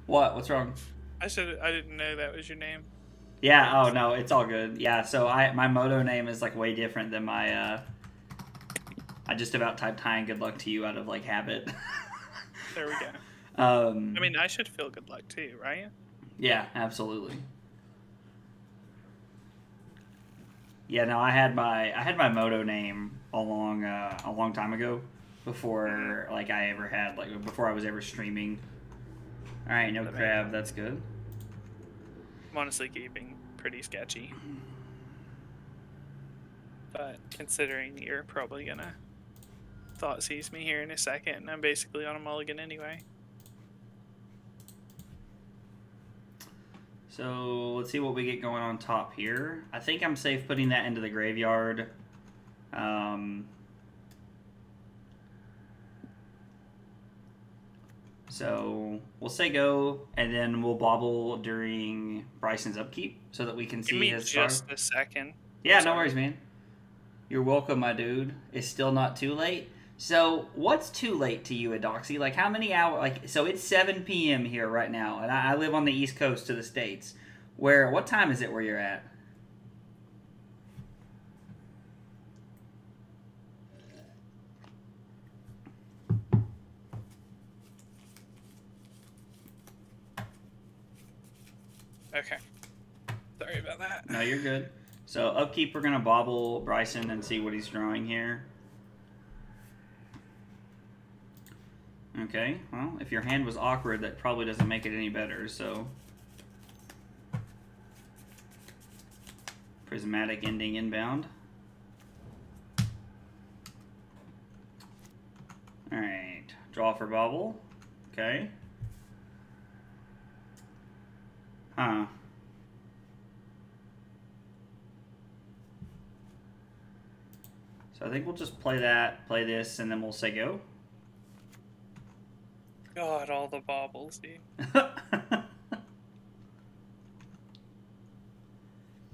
What? What's wrong? I didn't know that was your name. Yeah. Oh no, it's all good. Yeah. So my moto name is like way different than my. I just about typed "Hi and good luck to you" out of like habit. There we go. Um. I mean, I should feel good luck too, right? Yeah. Absolutely. Yeah. No, I had my moto name a long time ago, before like I ever had before I was ever streaming. All right. No That makes crab. sense. That's good. I'm honestly keeping pretty sketchy. But considering you're probably gonna Thoughtseize me here in a second, and I'm basically on a mulligan anyway. So let's see what we get going on top here. I think I'm safe putting that into the graveyard. So we'll say go, and then we'll bobble during Bryson's upkeep so that we can see his card. Just a second. Yeah, no worries, man. You're welcome, my dude. It's still not too late. So what's too late to you, Adoxy? Like how many hours? Like so, it's 7 p.m. here right now, and I live on the East Coast to the States. What time is it where you're at? Okay. Sorry about that. No, you're good. So upkeep, we're gonna bobble Bryson and see what he's drawing here. Okay, well, if your hand was awkward, that probably doesn't make it any better, so. Prismatic ending inbound. Alright, draw for bobble. Okay. Huh. So I think we'll just play this, and then we'll say go. God, all the baubles, dude.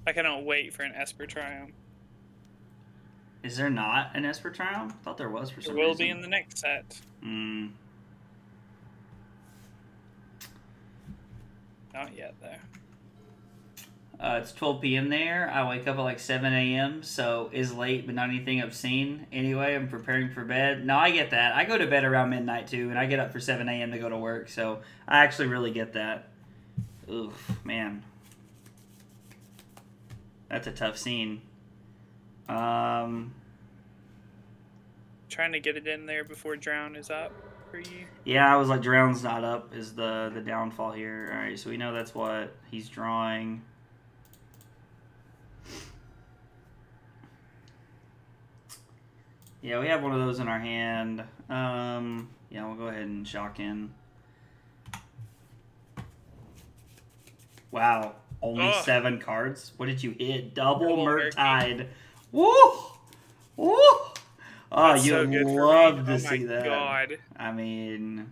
I cannot wait for an Esper Triumph. Is there not an Esper Triumph? I thought there was for some reason. There will be in the next set. Not yet, though. It's 12 p.m. there. I wake up at like 7 a.m., so is late, but not anything obscene. Anyway, I'm preparing for bed. No, I get that. I go to bed around midnight, too, and I get up for 7 a.m. to go to work, so I actually really get that. Oof, man. That's a tough scene. Trying to get it in there before Drown is up for you. Yeah, I was like, Drown's not up is the downfall here. All right, so we know that's what he's drawing. Yeah, we have one of those in our hand. Yeah, we'll go ahead and shock in. Wow, only 7 cards? What did you hit? Double Murktide. Woo! Woo! Oh, you'd love to see that. Oh my god. I mean,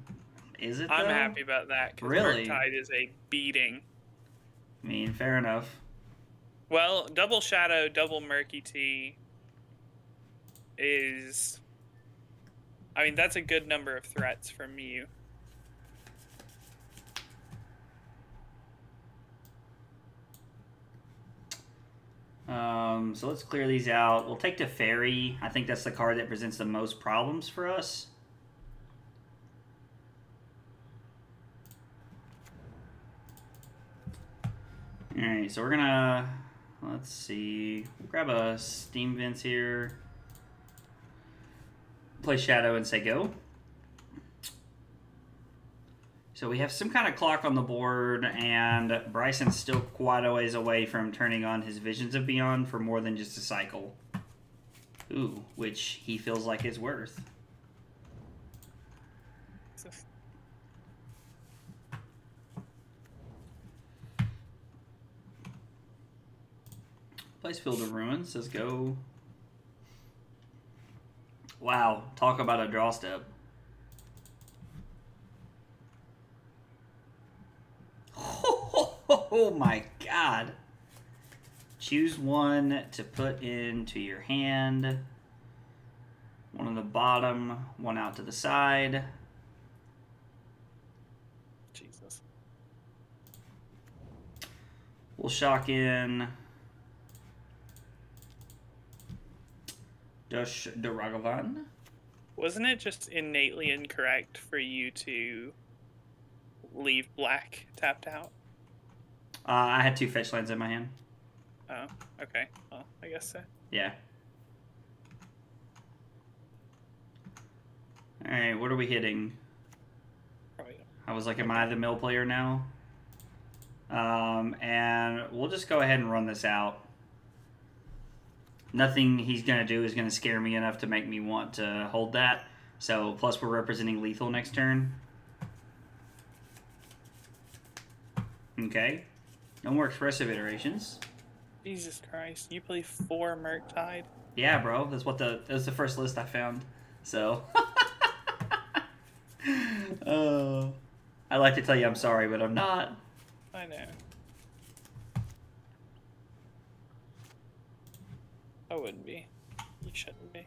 is it though? I'm happy about that, because really? Murktide is a beating. I mean, fair enough. Well, double Shadow, double Murky Tea is... I mean, that's a good number of threats from you. So let's clear these out. We'll take Teferi. I think that's the card that presents the most problems for us. Alright, so we're gonna... Let's see. We'll grab a Steam Vents here. Play Shadow and say go. So we have some kind of clock on the board, and Bryson's still quite a ways away from turning on his Visions of Beyond for more than just a cycle. Ooh, which he feels like is worth. Plays Field of Ruins, says go. Wow, talk about a draw step. Oh my god. Choose one to put into your hand. One on the bottom, one out to the side. Jesus. We'll shock in the Ragavan. Wasn't it just innately incorrect for you to leave black tapped out? I had 2 fetch lands in my hand. Oh, okay. Well, I guess so. Yeah. Alright, what are we hitting? Probably. I was like, am I the mill player now? And we'll just go ahead and run this out. Nothing he's going to do is going to scare me enough to make me want to hold that. So, plus we're representing lethal next turn. Okay. No more expressive iterations. Jesus Christ, you play 4 Murktide? Yeah, bro. That was the first list I found. So. I like to tell you I'm sorry, but I'm not. I know. I wouldn't be. You shouldn't be.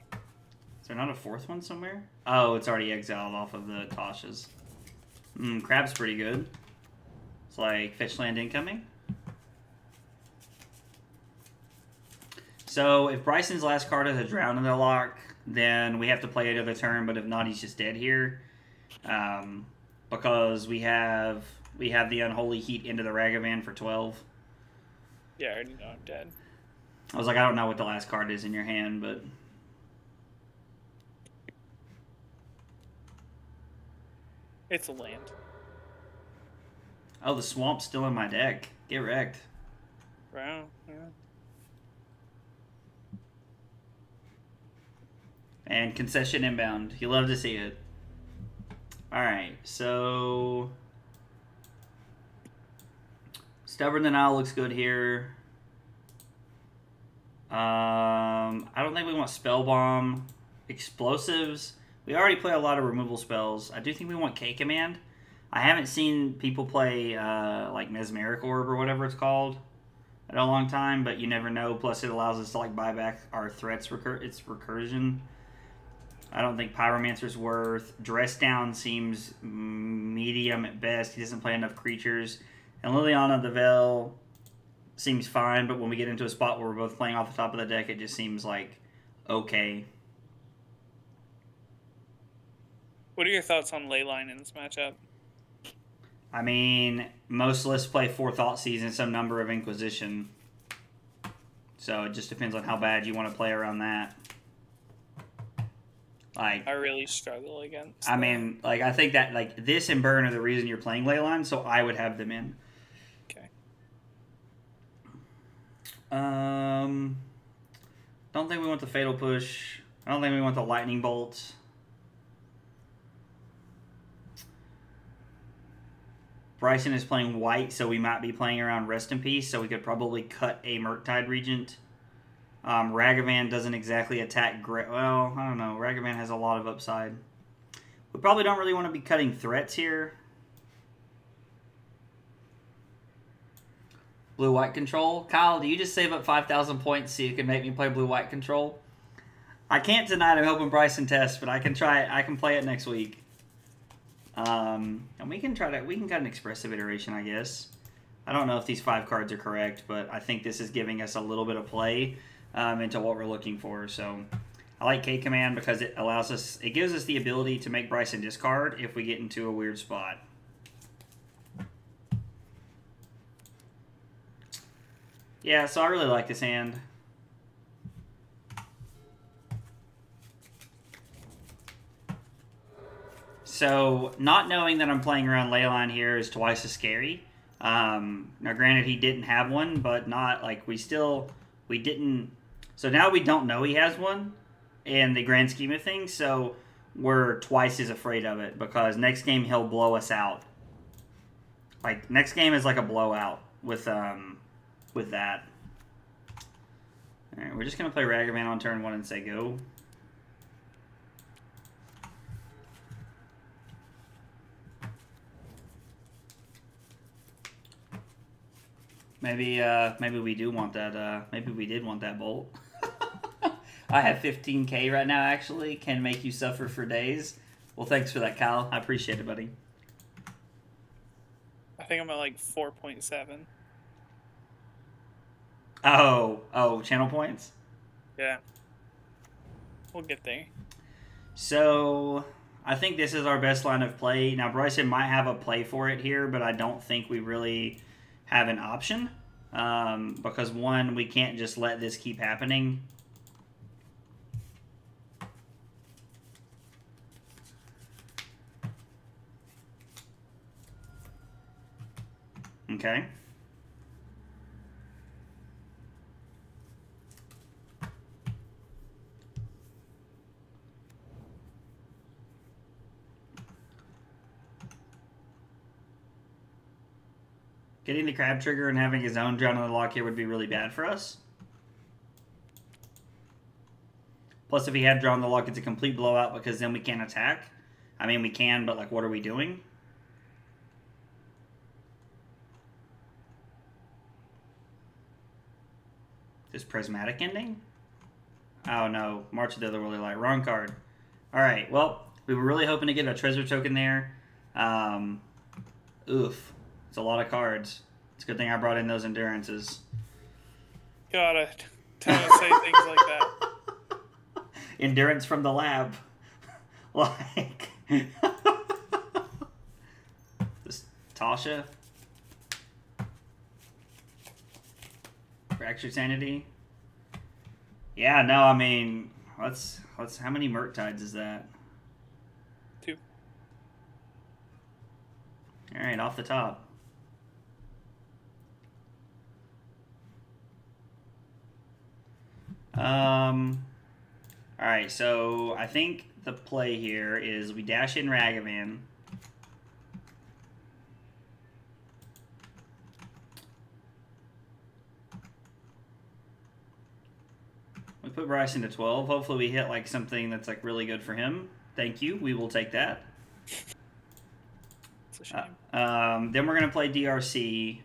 Is there not a 4th one somewhere? Oh, it's already exiled off of the Tasha's. Crab's pretty good. It's like fetch land incoming. So if Bryson's last card is a drown in the lock, then we have to play another turn, but if not, he's just dead here. Because we have the Unholy Heat into the Ragavan for 12. Yeah, I already know I'm dead. I was like, I don't know what the last card is in your hand, but... It's a land. Oh, the Swamp's still in my deck. Get wrecked. Wow, yeah. And concession inbound. You love to see it. Alright, so... Stubborn Denial looks good here. I don't think we want Spellbomb. Explosives. We already play a lot of removal spells. I do think we want K-Command. I haven't seen people play like Mesmeric Orb or whatever it's called in a long time, but you never know. Plus it allows us to like buy back our threats. It's recursion. I don't think Pyromancer's worth. Dress Down seems medium at best. He doesn't play enough creatures. And Liliana the Veil seems fine, but when we get into a spot where we're both playing off the top of the deck, it just seems like okay. What are your thoughts on Leyline in this matchup? I mean, most lists play 4 Thoughtseize and some number of Inquisition. So it just depends on how bad you want to play around that. Like, I really struggle against I mean, like, I think that, like, this and Burn are the reason you're playing Leyline, so I would have them in. Okay. Don't think we want the Fatal Push. I don't think we want the Lightning Bolt. Bryson is playing white, so we might be playing around Rest in Peace, so we could probably cut a Murktide Regent. Ragavan doesn't exactly attack... Well, I don't know. Ragavan has a lot of upside. We probably don't really want to be cutting threats here. Blue-white control. Kyle, do you just save up 5,000 points so you can make me play blue-white control? I can't tonight. I'm hoping Bryson tests, but I can try it. I can play it next week. And we can cut an expressive iteration, I guess. I don't know if these 5 cards are correct, but I think this is giving us a little bit of play into what we're looking for. So I like K-Command because it gives us the ability to make Bryson discard if we get into a weird spot. Yeah, so I really like this hand. So, not knowing that I'm playing around Leyline here is twice as scary. Now, granted, he didn't have one, but not, like, we didn't... So now we don't know he has one in the grand scheme of things, so we're twice as afraid of it, because next game he'll blow us out. Like, next game is like a blowout with that. Alright, we're just going to play Ragavan on turn 1 and say go. Maybe we do want that, maybe we did want that bolt. I have 15k right now, actually. Can make you suffer for days. Well, thanks for that, Kyle. I appreciate it, buddy. I think I'm at like 4.7. Oh, channel points? Yeah. We'll get there. So, I think this is our best line of play. Now, Bryson might have a play for it here, but I don't think we really have an option. Because, one, we can't just let this keep happening. Okay. Getting the crab trigger and having his own drown on the Loch here would be really bad for us. Plus, if he had drawn the Loch, it's a complete blowout because then we can't attack. I mean, we can, but, like, what are we doing? This prismatic ending? Oh, no. March of the Otherworldly Light. Wrong card. Alright, well, we were really hoping to get a treasure token there. Oof. It's a lot of cards. It's a good thing I brought in those endurances. Gotta say things like that. Endurance from the lab. Like... this Tasha. Fractured Sanity. Yeah, no, I mean... Let's how many Murktides is that? 2. Alright, off the top. Alright, so I think the play here is we dash in Ragavan. We put Bryson to 12. Hopefully we hit like something that's like really good for him. Thank you. We will take that. It's a shame. Then we're going to play DRC.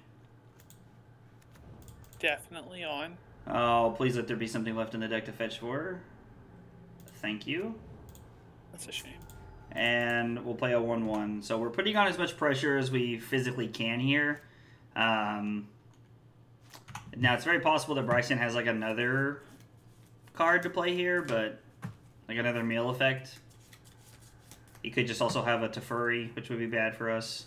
Definitely on. Oh, please let there be something left in the deck to fetch for. Thank you. That's a shame. And we'll play a 1-1. So we're putting on as much pressure as we physically can here. Now, it's very possible that Bryson has like another card to play here, but like another meal effect. He could just also have a Teferi, which would be bad for us.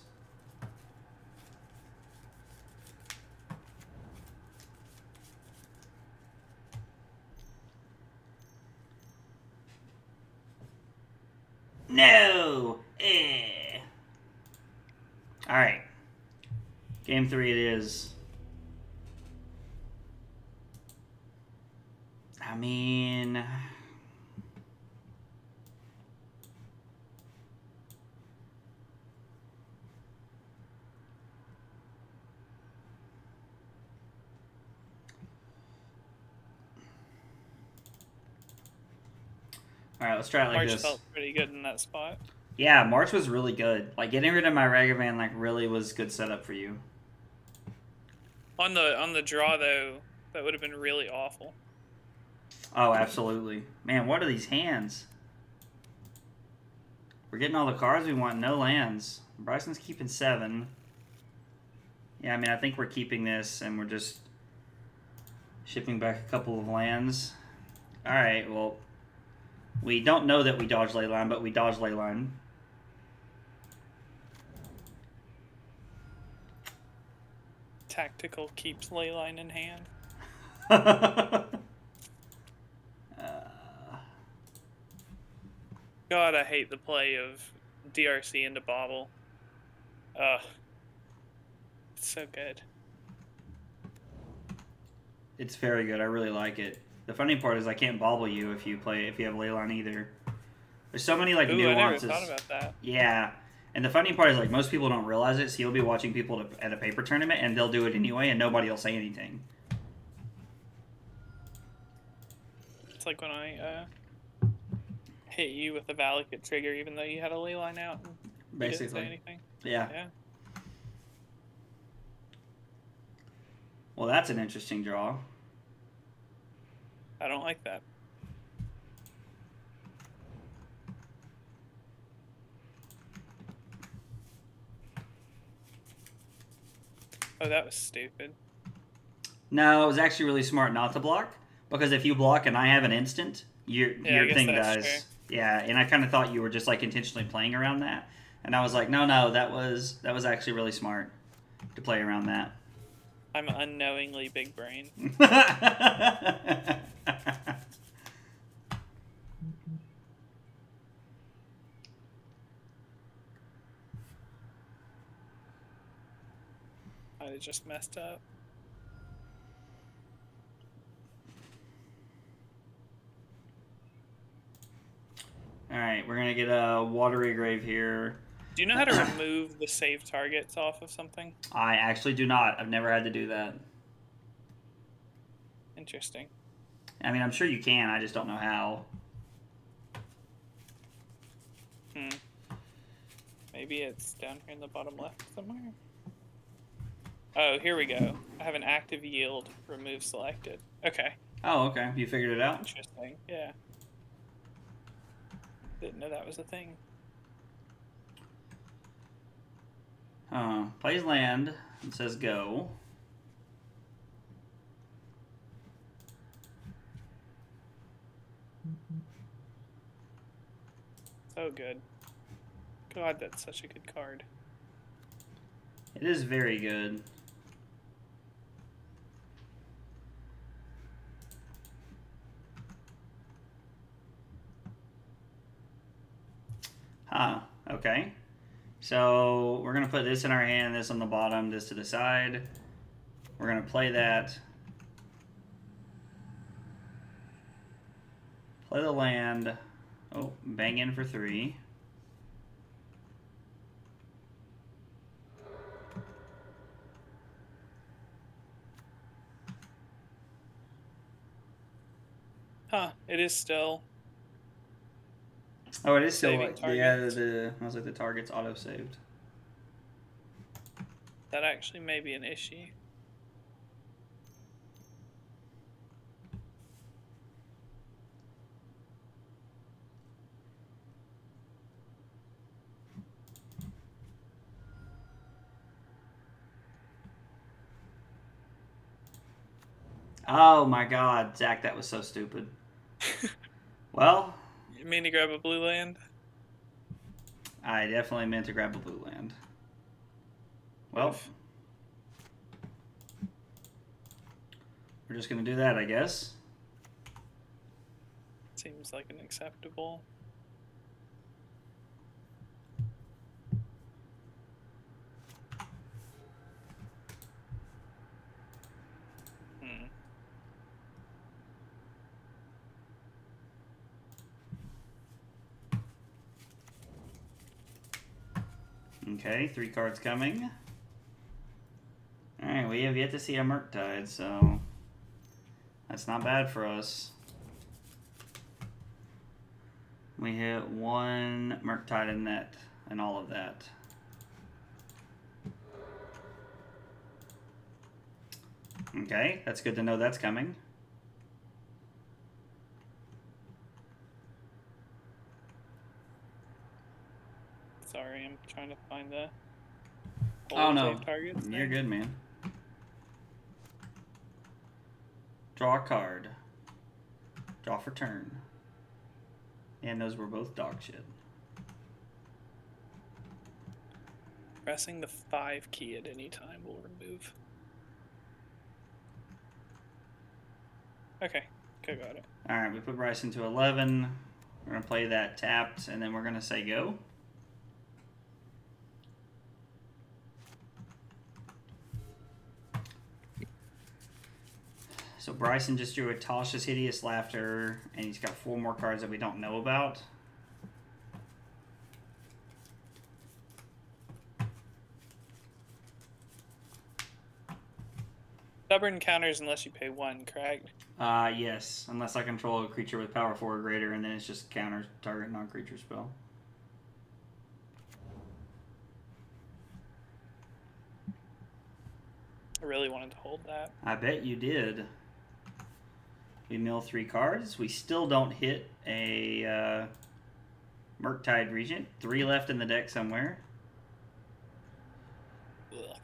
No! Alright. Game 3 it is. I mean... Alright, let's try it like March this. felt pretty good in that spot. Yeah, March was really good. Like, getting rid of my Ragavan, like, really was good setup for you. On the draw, though, that would have been really awful. Oh, absolutely. Man, what are these hands? We're getting all the cards we want, no lands. Bryson's keeping 7. Yeah, I mean, I think we're keeping this, and we're just shipping back a couple of lands. Alright, well, we don't know that we dodge Leyline, but we dodge Leyline. Tactical keeps Leyline in hand. God, I hate the play of DRC into Bauble. Ugh. It's so good. It's very good. I really like it. The funny part is I can't bauble you if you have Leyline either. There's so many like nuances. I never thought about that. Yeah. And the funny part is like most people don't realize it, so you'll be watching people at a paper tournament and they'll do it anyway and nobody will say anything. It's like when I hit you with the Valakut trigger even though you had a Leyline out and Basically. you didn't say anything. Yeah. Yeah. Well, that's an interesting draw. I don't like that. Oh, that was stupid. No, it was actually really smart not to block, because if you block and I have an instant, your thing dies. True. Yeah, and I kind of thought you were just like intentionally playing around that, and I was like, no, that was actually really smart to play around that. I'm unknowingly big brain. I just messed up. Alright, we're gonna get a Watery Grave here. Do you know how to remove the save targets off of something? I actually do not. I've never had to do that. Interesting. I mean, I'm sure you can, I just don't know how. Maybe it's down here in the bottom left somewhere. Oh, here we go. I have an active yield. Remove selected. Okay. Oh, okay. You figured it out? Interesting. Yeah. Didn't know that was a thing. Plays land. It says go. So good. God, that's such a good card. It is very good. Huh. Okay. So we're going to put this in our hand, this on the bottom, this to the side. We're going to play that. Play the land. Oh, bang in for 3. Huh. It is still. Oh, it is still Saving like, yeah, I was like the target's auto-saved. That actually may be an issue. Oh my god, Zach, that was so stupid. Well, You mean to grab a blue land? I definitely meant to grab a blue land. Well, we're just going to do that, I guess. Seems like an acceptable. Okay, 3 cards coming. Alright, we have yet to see a Murktide, so that's not bad for us. We hit 1 Murktide in that, and all of that. Okay, that's good to know that's coming. Sorry, I'm trying to find the Oh no, targets you're good, man. Draw a card. Draw for turn. And those were both dog shit. Pressing the 5 key at any time will remove. Okay, got it. Alright, we put Bryce into 11. We're going to play that tapped, and then we're going to say go. So Bryson just drew a Tasha's Hideous Laughter, and he's got 4 more cards that we don't know about. Stubborn counters unless you pay 1, correct? Yes, unless I control a creature with power 4 or greater, and then it's just counter target non-creature spell. I really wanted to hold that. I bet you did. We mill 3 cards. We still don't hit a Murktide Regent. 3 left in the deck somewhere. Ugh.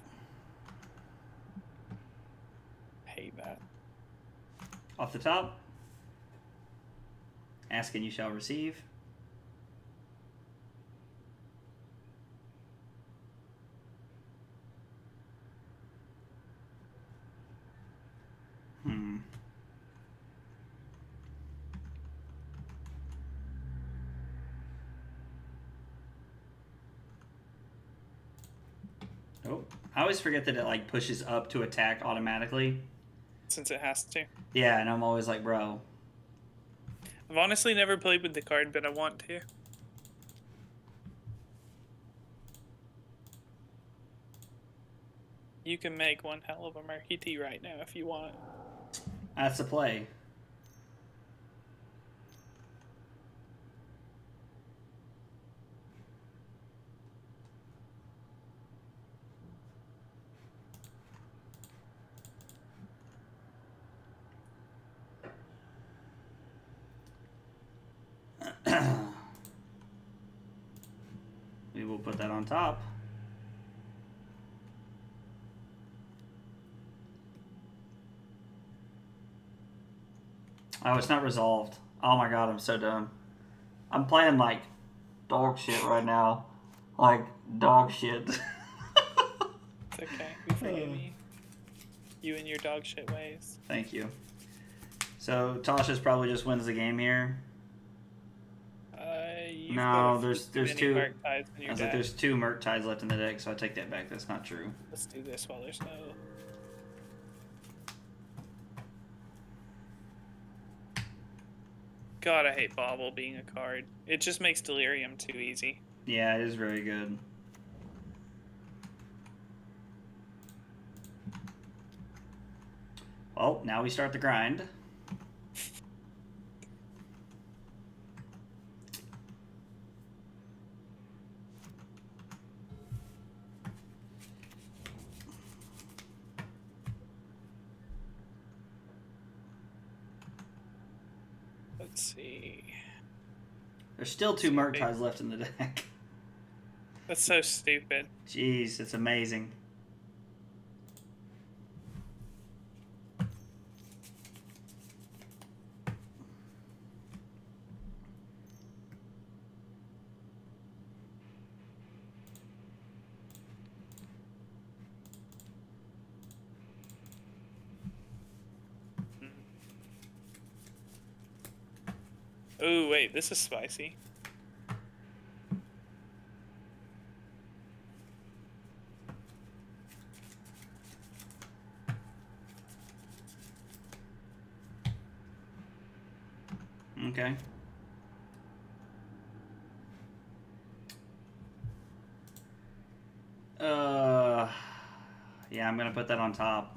Payback. Off the top. Ask and you shall receive. Oh, I always forget that it like pushes up to attack automatically. Since it has to. Yeah, and I'm always like, bro. I've honestly never played with the card, but I want to. You can make one hell of a Murky Tea right now if you want. That's the play. We will put that on top. Oh, it's not resolved. Oh my god, I'm so dumb. I'm playing like dog shit right now. Like dog shit. It's okay. We forgive you. You and your dog shit ways. Thank you. So Tasha's probably just wins the game here. No, there's two. I was like, there's two Murktides left in the deck, so I take that back. That's not true. Let's do this while there's no. God, I hate Bauble being a card. It just makes Delirium too easy. Yeah, it is very good. Well, now we start the grind. Let's see. There's still two Murktides left in the deck. That's so stupid. Jeez, it's amazing. Oh, wait, this is spicy. Okay. Yeah, I'm gonna put that on top.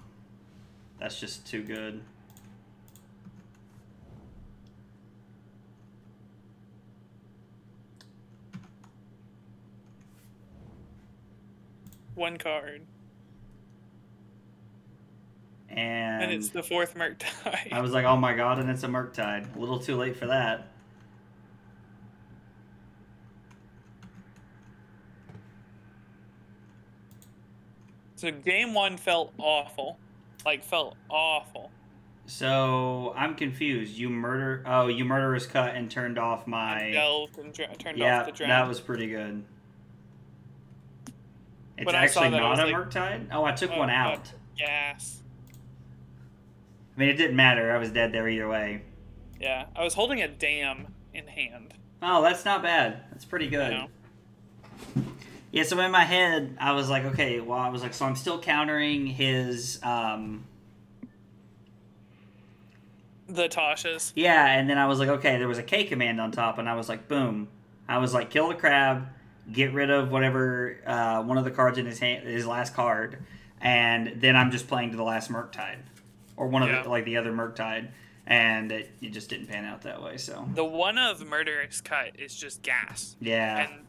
That's just too good. One card. And it's the fourth Murktide. I was like, oh my god, and it's a Murktide. A little too late for that. So game one felt awful. Like, felt awful. So, I'm confused. You murderous cut and turned off my... And delved and turned off the drown. Yeah, that was pretty good. It's but actually not a like, Murktide? Oh, I took one out. Yes. I mean, it didn't matter. I was dead there either way. Yeah, I was holding a dam in hand. Oh, that's not bad. That's pretty good. You know? Yeah, so in my head, I was like, okay, well, I was like, so I'm still countering his, The Tasha's. Yeah, and then I was like, okay, there was a K command on top, and I was like, boom. I was like, kill the crab, get rid of whatever, one of the cards in his hand, his last card, and then I'm just playing to the last Murktide. Or one of the, like, the other Murktide. And it just didn't pan out that way, so. The one of Murderous Cut is just gas. Yeah. And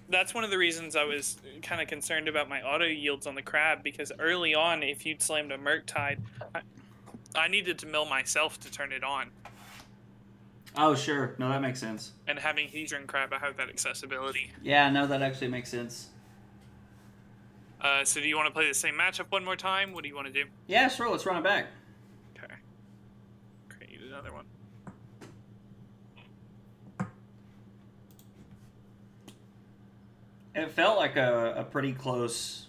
that's one of the reasons I was kind of concerned about my auto yields on the crab, because early on, if you'd slammed a Murktide, I needed to mill myself to turn it on. Oh, sure. No, that makes sense. And having Hedron Crab, I have that accessibility. Yeah, no, that actually makes sense. So do you want to play the same matchup one more time? What do you want to do? Yeah, sure. Let's run it back. Okay. Great. another one. It felt like a pretty close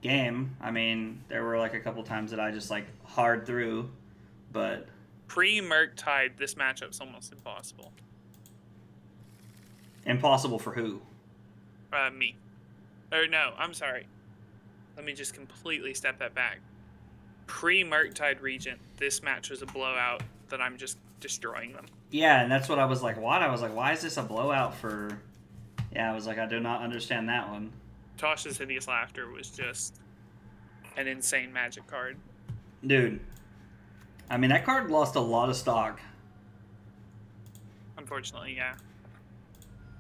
game. I mean, there were like a couple times that I just like hard through, but Pre-Murktide, this matchup's almost impossible. Impossible for who? Me. Or no, I'm sorry. Let me just completely step that back. Pre-Murktide Regent, this match was a blowout that I'm just destroying them. Yeah, and that's what I was like, what? I was like, why is this a blowout for... Yeah, I was like, I do not understand that one. Tosh's Hideous Laughter was just an insane Magic card. Dude. I mean, that card lost a lot of stock. Unfortunately, yeah.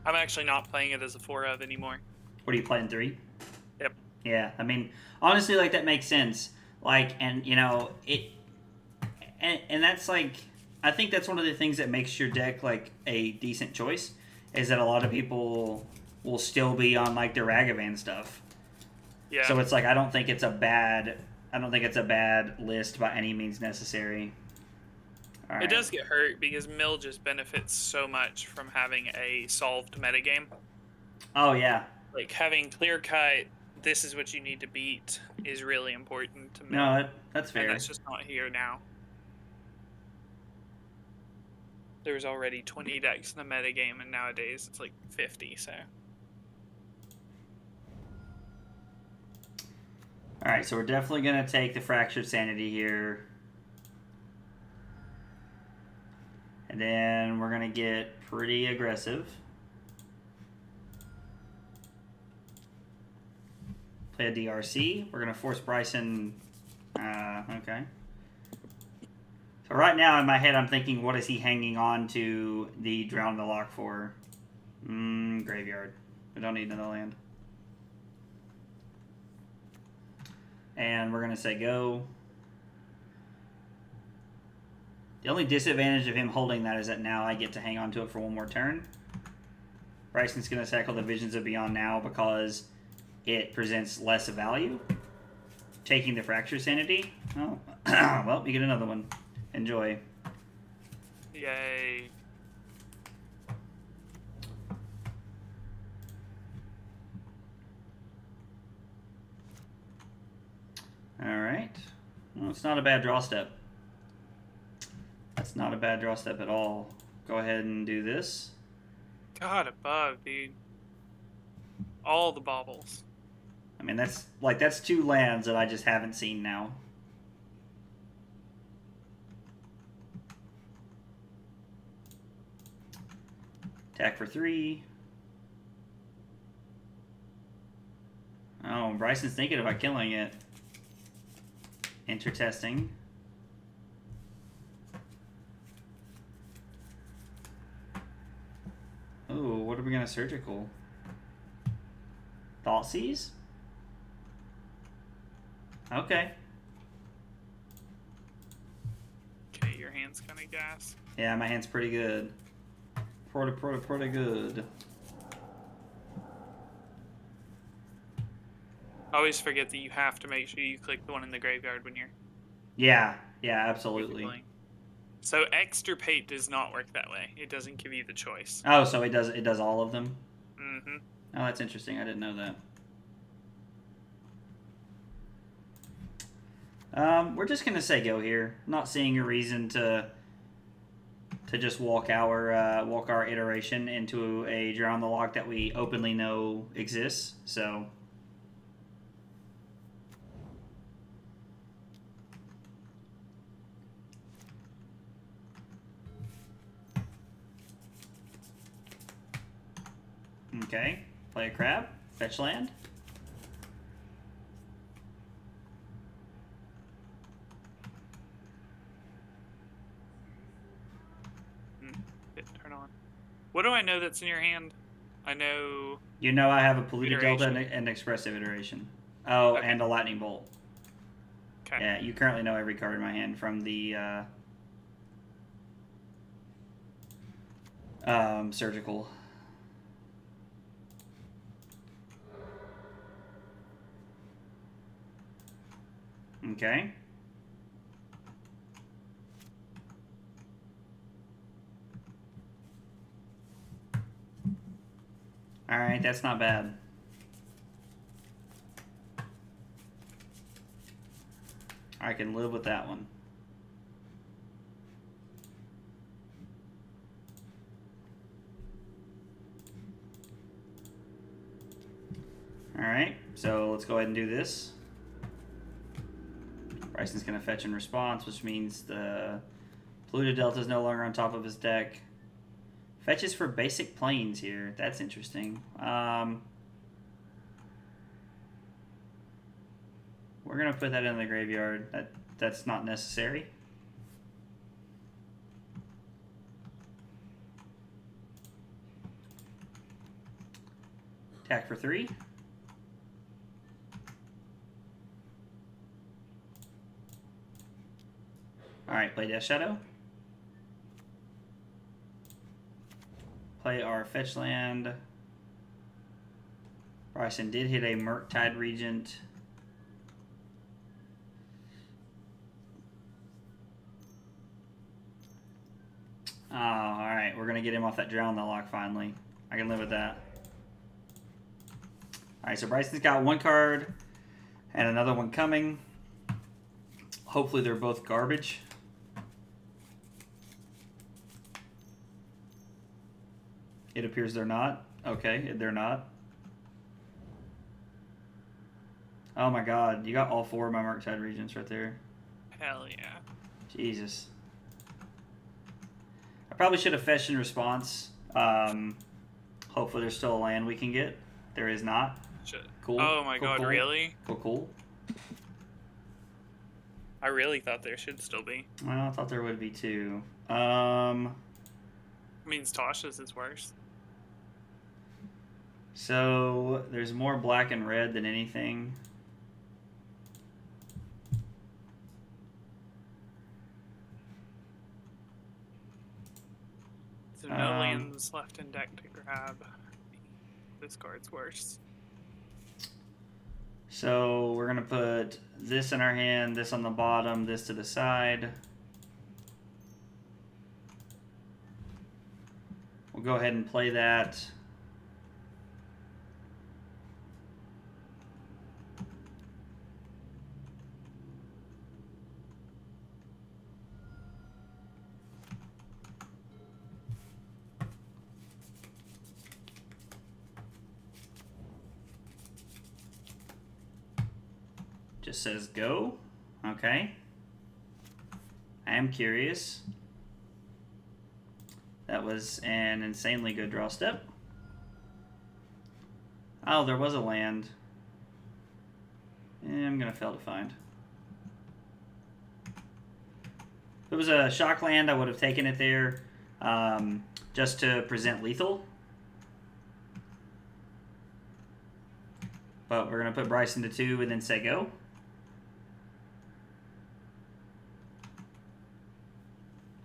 I'm actually not playing it as a 4-of anymore. What are you playing, 3? Yep. Yeah, I mean, honestly, like, that makes sense. Like, and, you know, it... And that's, like... I think that's one of the things that makes your deck, like, a decent choice, is that a lot of people will still be on, like, the Ragavan stuff. Yeah. So it's like, I don't think it's a bad list by any means necessary. All right. It does get hurt because Mill just benefits so much from having a solved metagame. Oh, yeah. Like, having clear cut, this is what you need to beat, is really important to Mill. No, that's fair. And that's just not here now. There's already 20 decks in the metagame, and nowadays it's like 50, so... Alright, so we're definitely going to take the Fractured Sanity here. And then we're going to get pretty aggressive. Play a DRC. We're going to force Bryson... okay. So right now in my head I'm thinking, what is he hanging on to the Drown the Loch for? Graveyard. We don't need another land. And we're going to say go. The only disadvantage of him holding that is that now I get to hang on to it for one more turn. Bryson's going to tackle the Visions of Beyond now because it presents less value. Taking the Fracture Sanity. Oh, well, you get another one. Enjoy. Yay. Alright. Well, it's not a bad draw step. That's not a bad draw step at all. Go ahead and do this. God above, dude. All the baubles. I mean, that's 2 lands that I just haven't seen now. Attack for 3. Oh, Bryson's thinking about killing it. Enter testing. Oh, what are we gonna surgical? Thoughtseize? Okay. Okay, your hand's kind of gas. Yeah, my hand's pretty good. Pretty good. I always forget that you have to make sure you click the one in the graveyard when you're... Yeah, absolutely. Playing. So Extirpate does not work that way. It doesn't give you the choice. Oh, so it does all of them? Mm-hmm. Oh, that's interesting. I didn't know that. We're just gonna say go here. Not seeing a reason to just walk our iteration into a Drown the Loch that we openly know exists. So. Okay, play a crab, fetch land. Turn on. What do I know that's in your hand? I know... You know I have a Polluted Delta Iteration. and Expressive Iteration. Oh, Okay. and a Lightning Bolt. Okay. Yeah, you currently know every card in my hand from the surgical. Okay. Alright, that's not bad. I can live with that one. Alright, so let's go ahead and do this. Bryson's going to fetch in response, which means the Polluted Delta is no longer on top of his deck. Fetches for basic planes here. That's interesting. We're going to put that in the graveyard. That's not necessary. Attack for 3. Alright, play Death Shadow. Play our fetch land. Bryson did hit a Murktide Regent. Oh, alright, we're going to get him off that Drown the Loch finally. I can live with that. Alright, so Bryson's got one card and another one coming. Hopefully they're both garbage. It appears they're not. Okay, they're not. Oh my god, you got all 4 of my Murktide Regents right there. Hell yeah. Jesus. I probably should have fetched in response. Hopefully there's still a land we can get. There is not. Shit. Cool. Oh my god, cool. really? Cool. I really thought there should still be. Well, I thought there would be too. Means Tasha's is worse. So there's more black and red than anything. So no lands left in deck to grab. This card's worse. So we're gonna put this in our hand, this on the bottom, this to the side. We'll go ahead and play that. Just says go. Okay. I am curious. That was an insanely good draw step. Oh, there was a land. I'm gonna fail to find. If it was a shock land, I would have taken it there just to present lethal. But we're gonna put Bryson to 2 and then say go.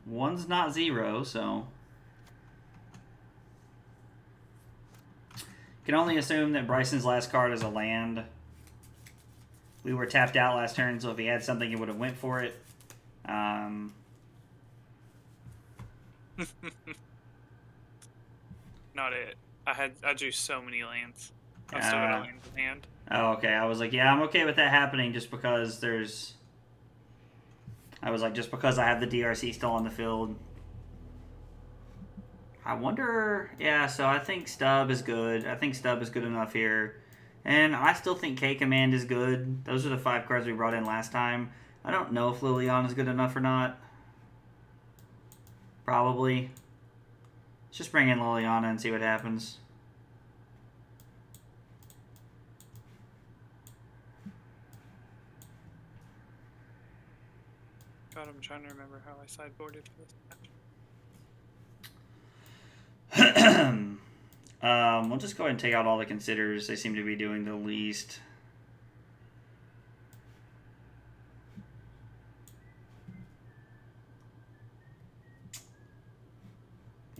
One's not 0, so can only assume that Bryson's last card is a land. We were tapped out last turn, so if he had something, he would have went for it. Not it. I drew so many lands. I still got a land in hand. Oh, okay. I was like, yeah, I'm okay with that happening just because there's... I was like, just because I have the DRC still on the field. I wonder... Yeah, so I think Stub is good. I think Stub is good enough here. And I still think K-Command is good. Those are the 5 cards we brought in last time. I don't know if Liliana is good enough or not. Probably. Let's just bring in Liliana and see what happens. God, I'm trying to remember how I sideboarded for this match. We'll just go ahead and take out all the considers. They seem to be doing the least.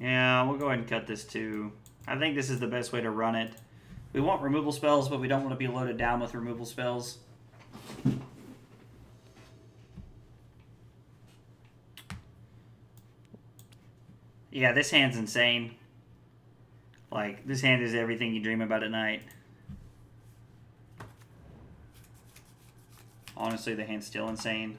Yeah, we'll go ahead and cut this too. I think this is the best way to run it. We want removal spells, but we don't want to be loaded down with removal spells. Yeah, this hand's insane. Like, this hand is everything you dream about at night. Honestly, the hand's still insane.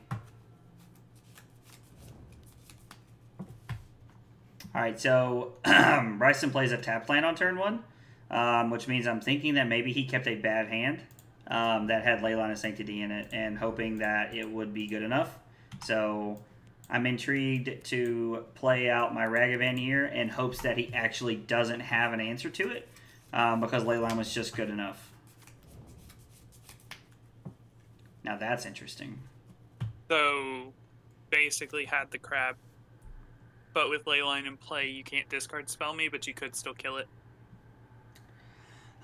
Alright, so Bryson plays a tap land on turn 1, which means I'm thinking that maybe he kept a bad hand that had Liliana Sanctity in it, and hoping that it would be good enough. So I'm intrigued to play out my Ragavan here in hopes that he actually doesn't have an answer to it, because Liliana was just good enough. Now that's interesting. So, basically had the crab. But with Leyline in play, you can't discard Spell Me, but you could still kill it.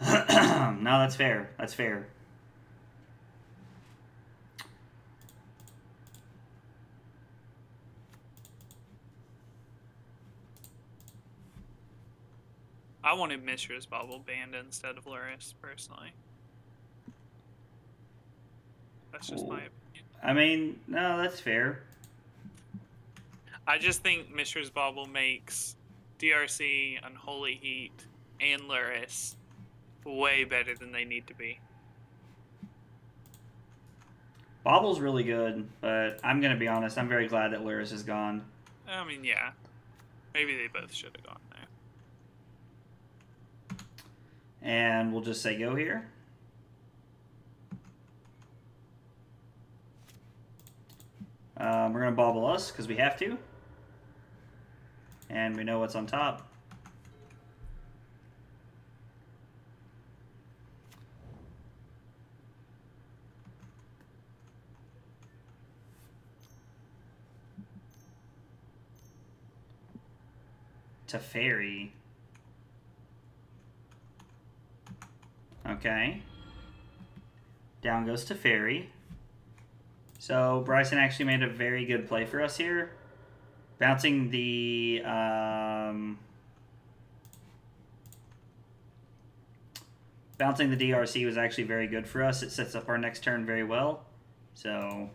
No, that's fair. That's fair. I wanted Mishra's Bauble banned instead of Luris, personally. That's just my opinion. I mean, no, that's fair. I just think Mishra's Bauble makes DRC, Unholy Heat, and Luris way better than they need to be. Bauble's really good, but I'm going to be honest, I'm very glad that Luris is gone. I mean, yeah. Maybe they both should have gone there. And we'll just say go here. We're going to Bauble us, because we have to. And we know what's on top. Teferi. Okay. Down goes Teferi. So Bryson actually made a very good play for us here. Bouncing the DRC was actually very good for us. It sets up our next turn very well. So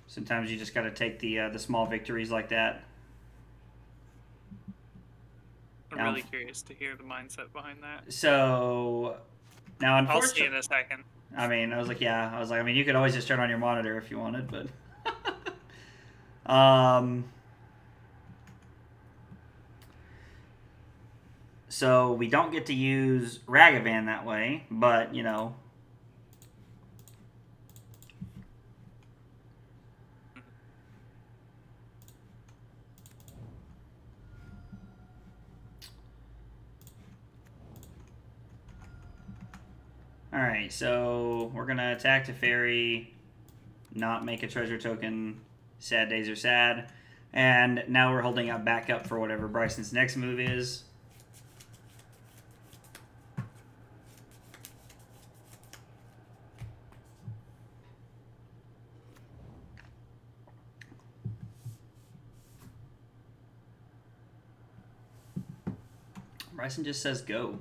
sometimes you just got to take the small victories like that. I'm really curious to hear the mindset behind that. So now, unfortunately, I'll see in a second. I mean, I mean, you could always just turn on your monitor if you wanted, but so we don't get to use Ragavan that way, but you know. Alright, so we're going to attack Teferi, not make a treasure token. Sad days are sad. And now we're holding out backup for whatever Bryson's next move is. Bryson just says go.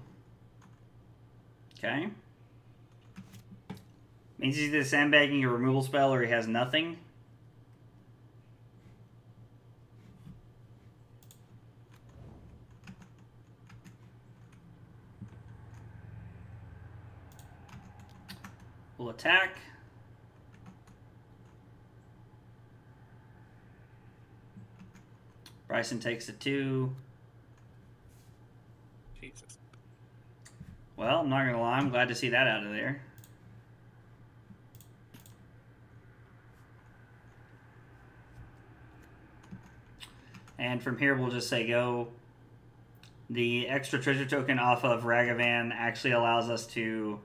Okay. Means he's either sandbagging a removal spell or he has nothing. We'll attack. Bryson takes a 2. Jesus. Well, I'm not going to lie. I'm glad to see that out of there. And from here, we'll just say go. The extra treasure token off of Ragavan actually allows us to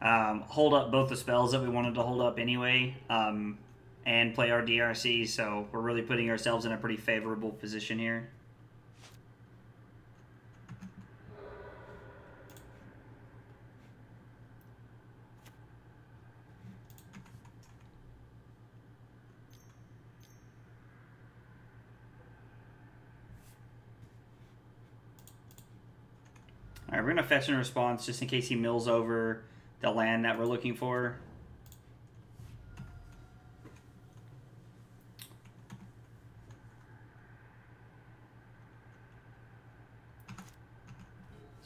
hold up both the spells that we wanted to hold up anyway, and play our DRC, so we're really putting ourselves in a pretty favorable position here. Alright, we're going to fetch and response just in case he mills over the land that we're looking for.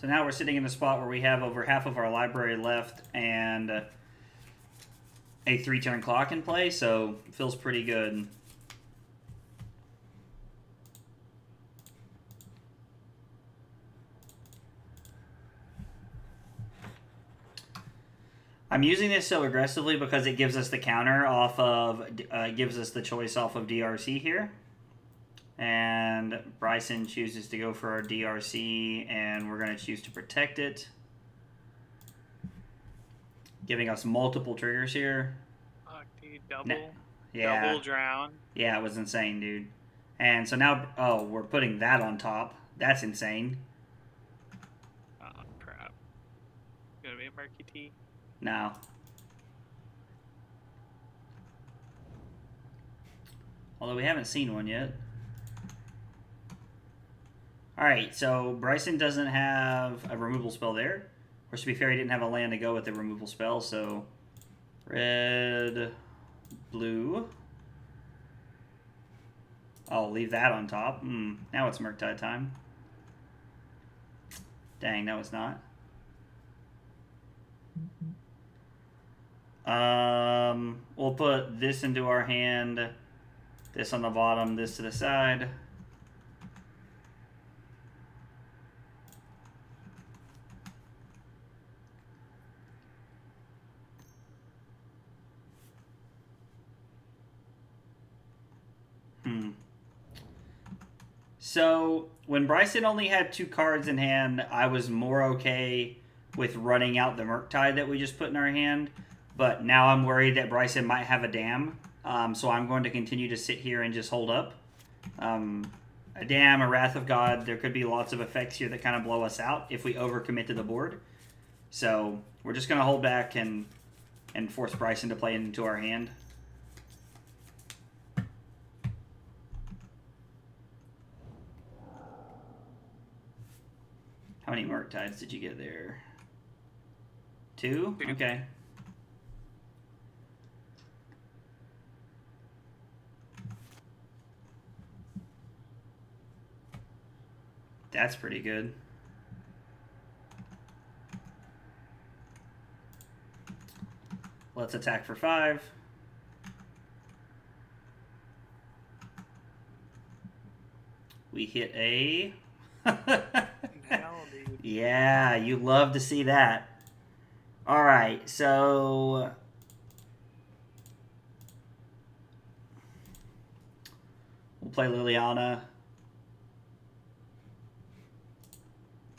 So now we're sitting in a spot where we have over half of our library left and a 3-turn clock in play, so it feels pretty good. I'm using this so aggressively because it gives us the counter off of, gives us the choice off of DRC here. And Bryson chooses to go for our DRC, and we're going to choose to protect it. Giving us multiple triggers here. Fuck, dude, double. Yeah. Double drown. Yeah, it was insane, dude. And so now, oh, we're putting that on top. That's insane. Oh, crap. Gonna be a murky T. No. Although we haven't seen one yet. Alright, so Bryson doesn't have a removal spell there. Or to be fair, he didn't have a land to go with the removal spell, so red, blue. I'll leave that on top. Now it's Murktide time. Dang, no it's not. We'll put this into our hand, this on the bottom, this to the side. So, when Bryson only had 2 cards in hand, I was more okay with running out the Murktide that we just put in our hand. But now I'm worried that Bryson might have a dam. So I'm going to continue to sit here and just hold up. A dam, a Wrath of God, there could be lots of effects here that kind of blow us out if we overcommit to the board. So we're just going to hold back and force Bryson to play into our hand. How many Murktides did you get there? 2? Okay. That's pretty good. Let's attack for 5. We hit a... Yeah, you love to see that. Alright, so... we'll play Liliana.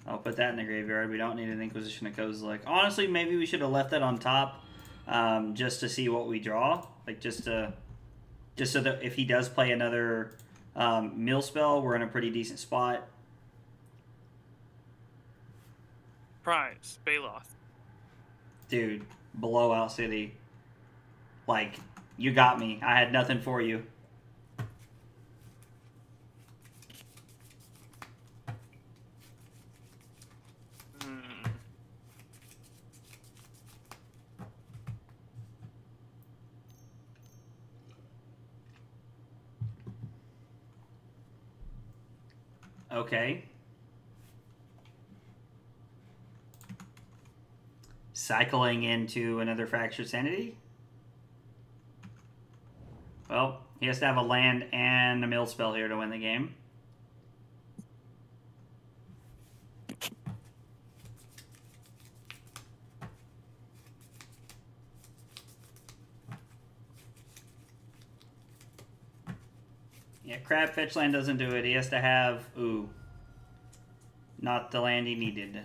I'll put that in the graveyard. We don't need an Inquisition of Kozilek. Honestly, maybe we should have left that on top just to see what we draw. Like, just so that if he does play another mill spell, we're in a pretty decent spot. Prize, Baloth. Dude, blowout city. Like, you got me. I had nothing for you. Okay. Cycling into another Fractured Sanity. Well, he has to have a land and a mill spell here to win the game. Yeah, Crab Fetch Land doesn't do it. He has to have, ooh, not the land he needed.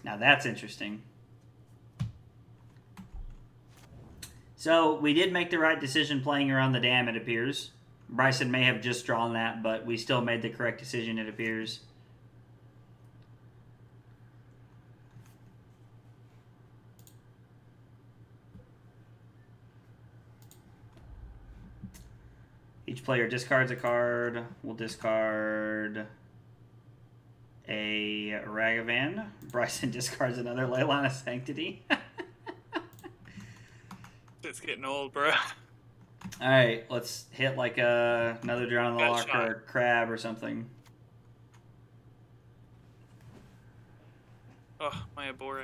Now that's interesting. So we did make the right decision playing around the dam, it appears. Bryson may have just drawn that, but we still made the correct decision, it appears. Each player discards a card. We'll discard a Ragavan. Bryson discards another Liliana Sanctity. It's getting old, bro. All right, let's hit like another Drown in the Gut Loch shot. or crab or something. Oh, my Aboro.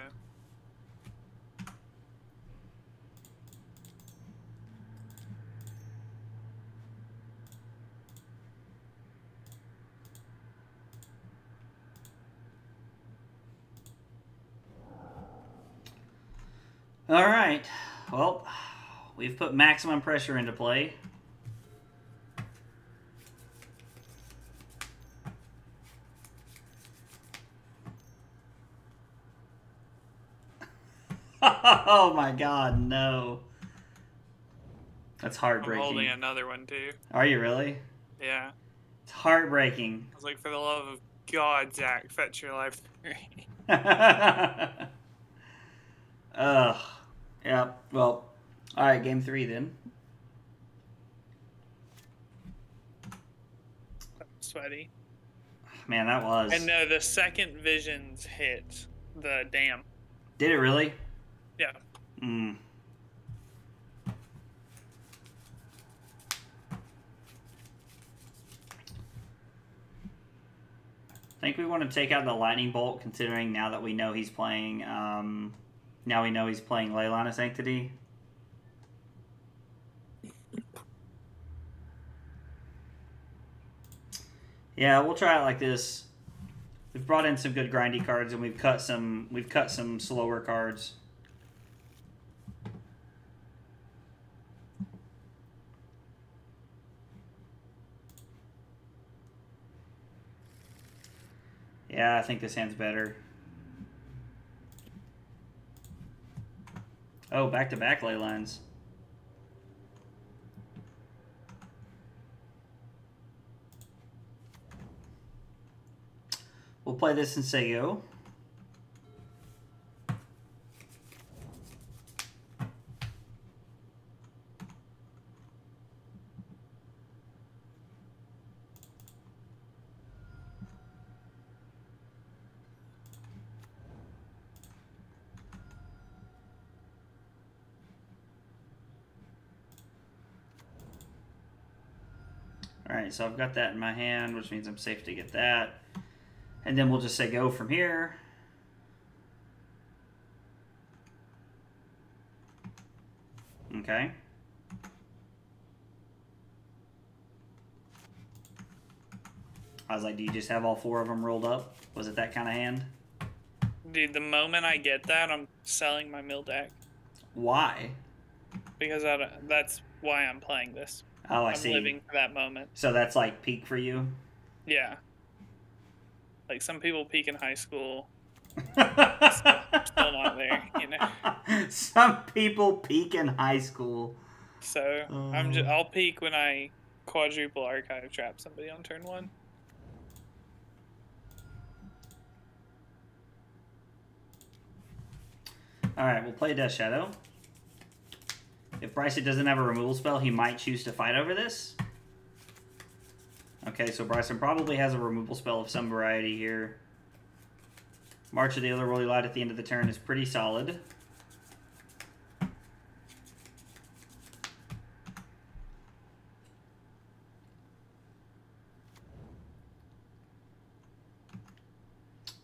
All right. Well, we've put maximum pressure into play. Oh my god, no. That's I'm heartbreaking. holding another one too. Are you really? Yeah. It's heartbreaking. I was like, for the love of God, Zach, fetch your life 3. Ugh. Yeah, well, alright, game 3 then. I'm sweaty. Man, that was. And no, the second visions hit the dam. Did it really? Yeah. Mm. I think we want to take out the lightning bolt, considering now that we know he's playing. Now we know he's playing Liliana Sanctity. Yeah, we'll try it like this. We've brought in some good grindy cards, and we've cut some slower cards. Yeah, I think this hand's better. Oh, back-to-back ley lines. We'll play this in Sego. Alright, so I've got that in my hand, which means I'm safe to get that. And then we'll just say go from here. Okay. I was like, do you just have all 4 of them rolled up? Was it that kind of hand? Dude, the moment I get that, I'm selling my mill deck. Why? Because that's why I'm playing this. Oh, I I'm see. living for that moment. So that's like peak for you? Yeah. Like some people peak in high school. Still not there, you know. Some people peak in high school. So I'll peak when I quadruple archive trap somebody on turn 1. Alright, we'll play Death Shadow. If Bryson doesn't have a removal spell, he might choose to fight over this. Okay, so Bryson probably has a removal spell of some variety here. March of the Otherworldly Light at the end of the turn is pretty solid.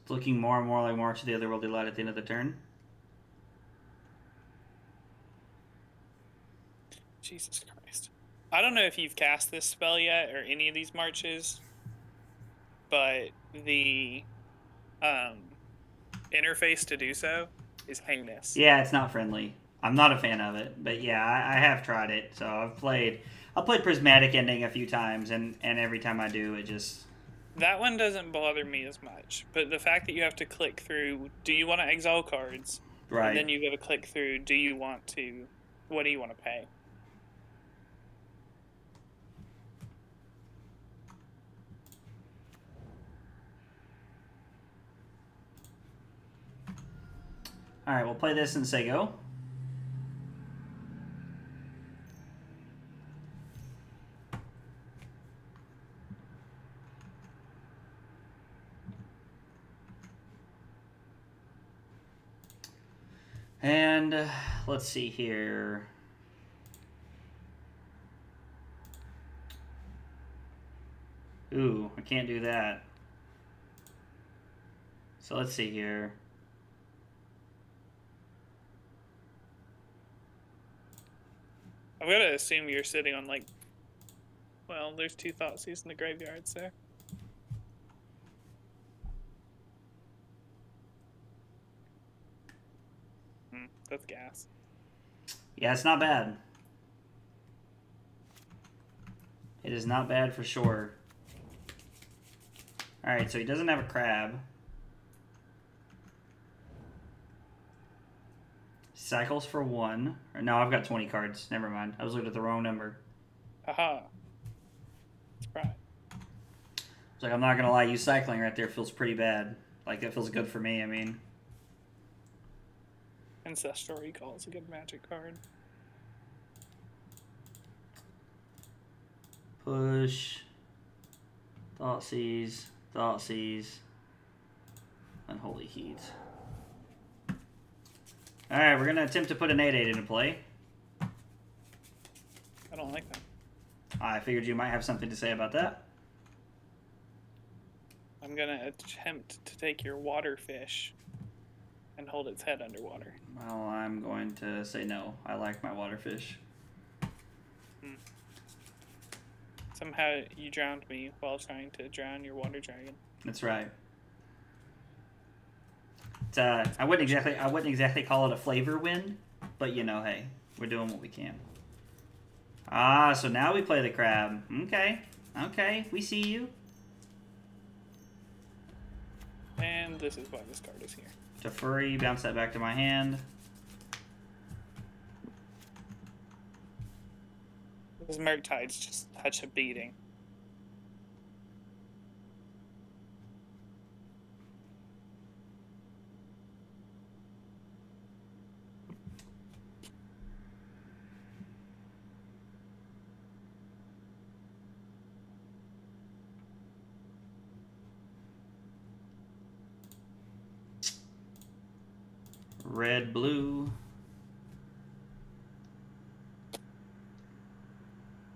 It's looking more and more like March of the Otherworldly Light at the end of the turn. Jesus Christ. I don't know if you've cast this spell yet or any of these marches, but the interface to do so is heinous. Yeah, it's not friendly. I'm not a fan of it, but yeah, I have tried it. So I've played Prismatic Ending a few times, and every time I do, it just... That one doesn't bother me as much, but the fact that you have to click through, do you want to exile cards? Right. And then you got to click through, what do you want to pay? Alright, we'll play this and say go. And let's see here. Ooh, I can't do that. So let's see here. I'm gonna assume you're sitting on like, well, there's 2 Thoughtseize in the graveyards there. That's gas. Yeah, it's not bad. It is not bad for sure. Alright, so he doesn't have a crab. Cycles for 1. Or, no, I've got 20 cards. Never mind. I was looking at the wrong number. Haha. Surprise. It's like, I'm not going to lie, you cycling right there feels pretty bad. Like, that feels good for me, I mean. Ancestral Recall is a good Magic card. Push. Thoughtseize. Thoughtseize. Unholy Heat. Alright, we're going to attempt to put an 8/8 into play. I don't like that. I figured you might have something to say about that. I'm gonna attempt to take your water fish and hold its head underwater. Well, I'm going to say no. I like my water fish. Somehow you drowned me while trying to drown your water dragon. That's right. It's, I wouldn't exactly call it a flavor win, but you know, hey, we're doing what we can. Ah, so now we play the crab. Okay, okay, we see you. And this is why this card is here. Teferi, bounce that back to my hand. This Murktide's just such a beating. Red, blue.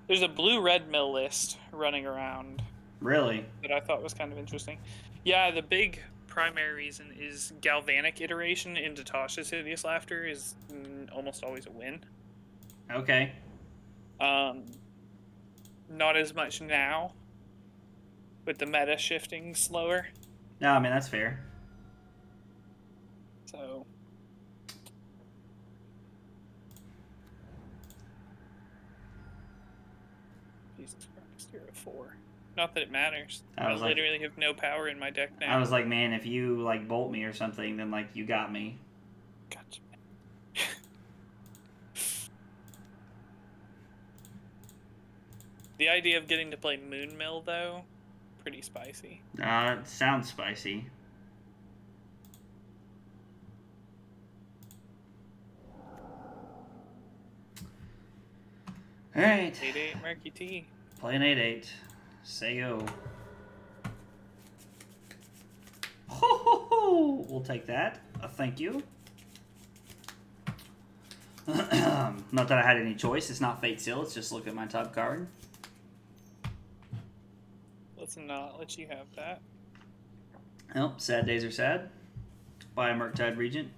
There's a blue-red mill list running around. Really? That I thought was kind of interesting. Yeah, the big primary reason is Galvanic Iteration into Tasha's Hideous Laughter is almost always a win. Okay. Not as much now, with the meta shifting slower. No, I mean, that's fair. So... Jesus Christ, you're a 4. Not that it matters. I literally have no power in my deck now. I was like, man, if you, like, bolt me or something, then, like, you got me. Gotcha. The idea of getting to play Moonmill, though, pretty spicy. It sounds spicy. Alright. 8/8 Murky T. Play an 8/8. Say go. Ho ho ho! We'll take that. Thank you. Not that I had any choice. It's not Fate Seal. It's just look at my top card. Let's not let you have that. Oh, sad days are sad. Buy a Murktide Regent.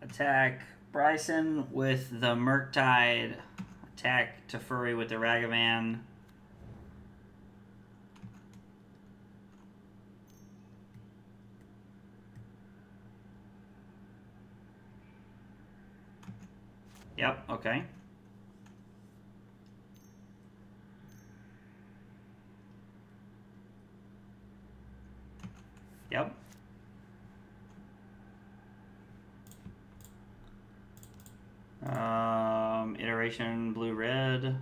Attack Bryson with the Murktide. Attack Teferi with the Ragavan. Yep, okay. Yep. Iteration blue-red.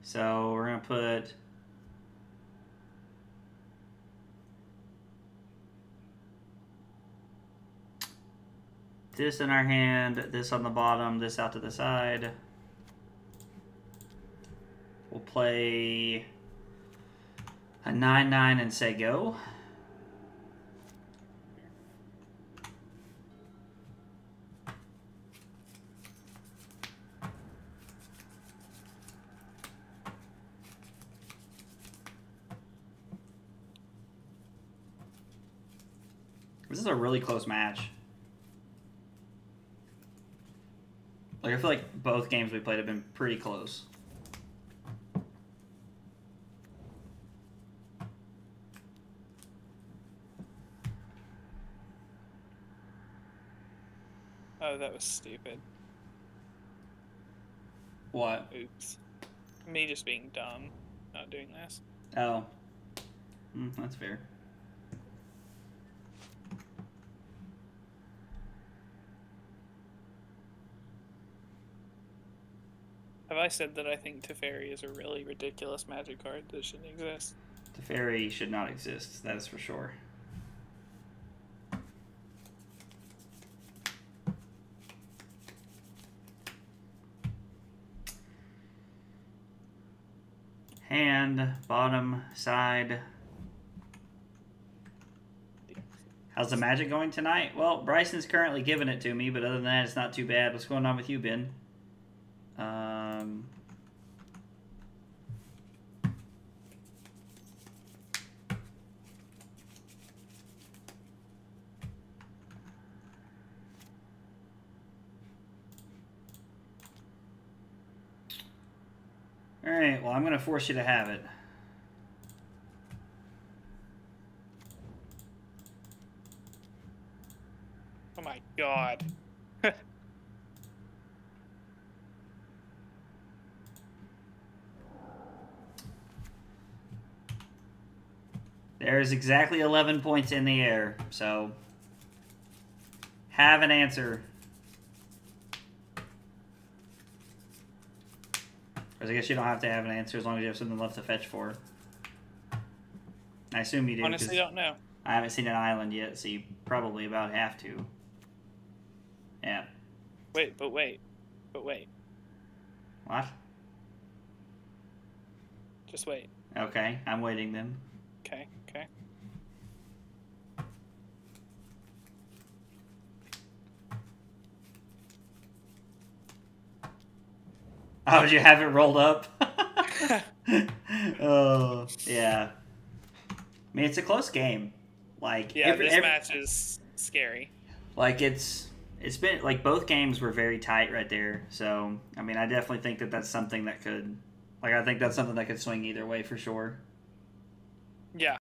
So we're going to put this in our hand, this on the bottom, this out to the side. We'll play a 9/9 and say go. This is a really close match. Like, I feel like both games we played have been pretty close. Oh, that was stupid. What? Oops. Me just being dumb, not doing this. Oh. That's fair. Have I said that I think Teferi is a really ridiculous magic card that shouldn't exist? Teferi should not exist, that is for sure. Hand, bottom, side. How's the magic going tonight? Well, Bryson's currently giving it to me, but other than that, it's not too bad. What's going on with you, Ben? Alright, well, I'm going to force you to have it. Oh my god. There's exactly 11 points in the air, so have an answer. Because I guess you don't have to have an answer as long as you have something left to fetch for. I assume you do. Honestly, don't know. I haven't seen an island yet, so you probably about have to. Yeah. Wait. What? Just wait. Okay, I'm waiting then. Okay. Oh, did you have it rolled up? Oh, yeah. I mean, it's a close game. Like, yeah, this match is scary. Like, it's been, like, both games were very tight right there. So, I mean, I definitely think that that's something that could, like, I think that's something that could swing either way for sure. Yeah.